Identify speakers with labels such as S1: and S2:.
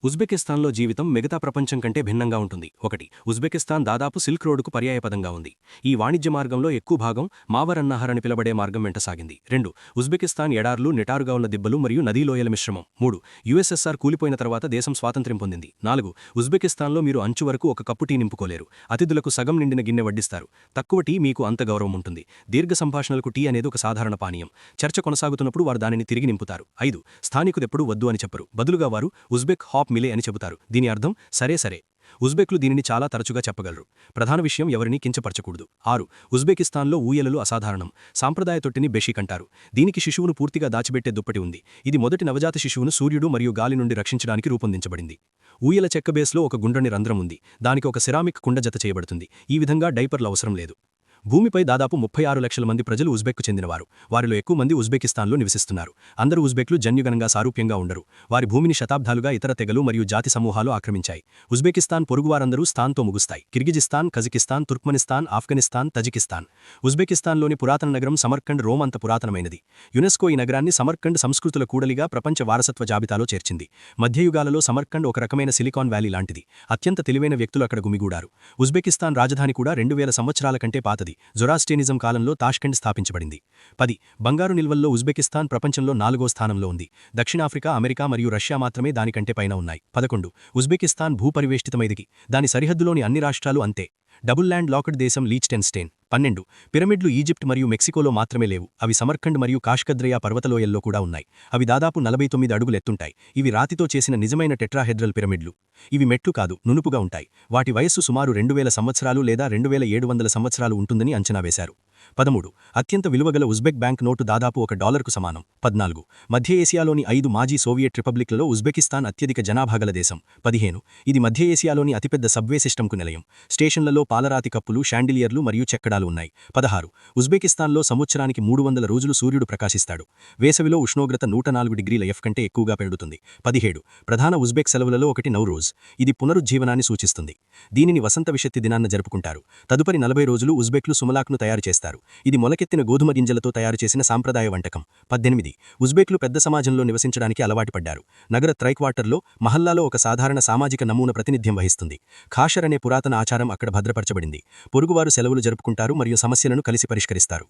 S1: ఉజ్బెకిస్తాన్లో జీవితం మిగతా ప్రపంచం కంటే భిన్నంగా ఉంటుంది. 1. ఉజ్బెకిస్తాన్ దాదాపు సిల్క్ రోడ్డుకు పర్యాయపదంగా ఉంది. ఈ వాణిజ్య మార్గంలో ఎక్కువ భాగం మావర్ అన్నహర్ అని పిలబడే మార్గం వెంట సాగింది. 2. ఉజ్బెకిస్తాన్ ఎడార్లు, నిటారుగా ఉన్న దిబ్బలు మరియు నదీలోయల మిశ్రమం. 3. యుఎస్ఎస్ఆర్ కూలిపోయిన తర్వాత దేశం స్వాతంత్ర్యం పొందింది. 4. ఉజ్బెకిస్తాన్లో మీరు అంచు వరకు ఒక కప్పు టీ నింపుకోలేరు. అతిథులకు సగం నిండిన గిన్నె వడ్డిస్తారు. తక్కువ టీ మీకు అంత గౌరవం ఉంటుంది. దీర్ఘ సంభాషణలకు టీ అనేది ఒక సాధారణ పానీయం. చర్చ కొనసాగుతున్నప్పుడు వారు దానిని తిరిగి నింపుతారు. 5. స్థానికుదెప్పుడు వద్దు అని చెప్పరు. బదులుగా వారు ఉజ్బెక్ హాప్ మిలే అని చెబుతారు. దీని అర్థం సరే సరే. ఉజ్బెక్లు దీనిని చాలా తరచుగా చెప్పగలరు. ప్రధాన విషయం ఎవరినీ కించపరచకూడదు. 6. ఉజ్బెకిస్తాన్లో ఊయలలు అసాధారణం. సాంప్రదాయ తొట్టిని బెషీక్ అంటారు. దీనికి శిశువును పూర్తిగా దాచిపెట్టే దుప్పటి ఉంది. ఇది మొదటి నవజాత శిశువును సూర్యుడు మరియు గాలి నుండి రక్షించడానికి రూపొందించబడింది. ఊయల చెక్క బేస్లో ఒక గుండ్రని రంధ్రం ఉంది. దానికి ఒక సిరామిక్ కుండ జత చేయబడుతుంది. ఈ విధంగా డైపర్లు అవసరం లేదు. భూమిపై దాదాపు 36 లక్షల మంది ప్రజలు ఉజ్బెక్కు చెందినవారు. వారిలో ఎక్కువ మంది ఉజ్బెకిస్తాన్లో నివసిస్తున్నారు. అందరూ ఉజ్బెక్లు జన్యుగణంగా సారూప్యంగా ఉండరు. వారి భూమిని శతాబ్దాలుగా ఇతర తెగలు మరియు జాతి సమూహాలు ఆక్రమించాయి. ఉజ్బెకిస్తాన్ పొరుగువారందరూ స్థాన్తో ముగుస్తాయి. Kyrgyzstan, Kazakhstan, Turkmenistan, Afghanistan, Tajikistan. ఉజ్బెకిస్తాన్లోని పురాతన నగరం సమర్కండ్ రోమ్ అంత పురాతనమైనది. యునెస్కో ఈ నగరాన్ని సమర్కండ్ సంస్కృతుల కూడలిగా ప్రపంచ వారసత్వ జాబితాలో చేర్చింది. మధ్యయుగాలలో సమర్కండ్ ఒక రకమైన సిలికాన్ వ్యాలీ లాంటిది. అత్యంత తెలివైన వ్యక్తులు అక్కడ గుమిగూడారు. ఉజ్బెకిస్తాన్ రాజధాని కూడా 2000 సంవత్సరాల కంటే పాతది. జొరాస్ట్రియనిజం కాలంలో తాష్కెండ్ స్థాపించబడింది. 10. బంగారు నిల్వల్లో ఉజ్బెకిస్తాన్ ప్రపంచంలో 4వ స్థానంలో ఉంది. దక్షిణాఫ్రికా, అమెరికా మరియు రష్యా మాత్రమే దానికంటే పైన ఉన్నాయి. 11. ఉజ్బెకిస్తాన్ భూపరివేష్టితమైనది. దాని సరిహద్దులోని అన్ని రాష్ట్రాలు అంతే. డబుల్ ల్యాండ్ లాక్డ్ దేశం లీచ్టెన్స్టైన్. 12. పిరమిడ్లు ఈజిప్ట్ మరియు మెక్సికోలో మాత్రమే లేవు. అవి సమర్కండ్ మరియు కాష్కద్రయా పర్వతలోయల్లో కూడా ఉన్నాయి. అవి దాదాపు 49 అడుగులు ఎత్తుంటాయి. ఇవి రాతితో చేసిన నిజమైన టెట్రాహెడ్రల్ పిరమిడ్లు. ఇవి మెట్లు కాదు, నునుపుగా ఉంటాయి. వాటి వయస్సు సుమారు 2000 సంవత్సరాలు లేదా 2700 సంవత్సరాలు ఉంటుందని అంచనా వేశారు. 13. అత్యంత విలువగల ఉజ్బెక్ బ్యాంక్ నోటు దాదాపు $1కు సమానం. 14. మధ్య ఏసియాలోని 5 మాజీ సోవియట్ రిపబ్లిక్లలో ఉజ్బెకిస్తాన్ అత్యధిక జనాభా గల దేశం. 15. ఇది మధ్య ఏసియాలోని అతిపెద్ద సబ్వే సిస్టమ్కు నిలయం. స్టేషన్లలో పాలరాతి కప్పులు, షాండిలియర్లు మరియు చెక్కడాలు ఉన్నాయి. 16. ఉజ్బెకిస్తాన్లో సంవత్సరానికి 300 రోజులు సూర్యుడు ప్రకాశిస్తాడు. వేసవిలో ఉష్ణోగ్రత 104 డిగ్రీల F కంటే ఎక్కువగా పెరుగుతుంది. 17. ప్రధాన ఉజ్బెక్ సెలవులలో ఒకటి నౌరోజ్. ఇది పునరుజ్జీవనాన్ని సూచిస్తుంది. దీనిని వసంత విషత్తి దినాన్న జరుపుకుంటారు. తదుపరి 40 రోజులు ఉజ్బెక్లు సుమలాక్ను తయారు చేస్తారు. ఇది మొలకెత్తిన గోధుమ గింజలతో తయారు చేసిన సాంప్రదాయ వంటకం. 18. ఉజ్బెక్లు పెద్ద సమాజంలో నివసించడానికి అలవాటు పడ్డారు. నగర త్రైక్వార్టర్లో, మహల్లాలో ఒక సాధారణ సామాజిక నమూన ప్రాతినిధ్యం వహిస్తుంది. ఖాషర్ అనే పురాతన ఆచారం అక్కడ భద్రపరచబడింది. పొరుగువారు సెలవులు జరుపుకుంటారు మరియు సమస్యలను కలిసి పరిష్కరిస్తారు.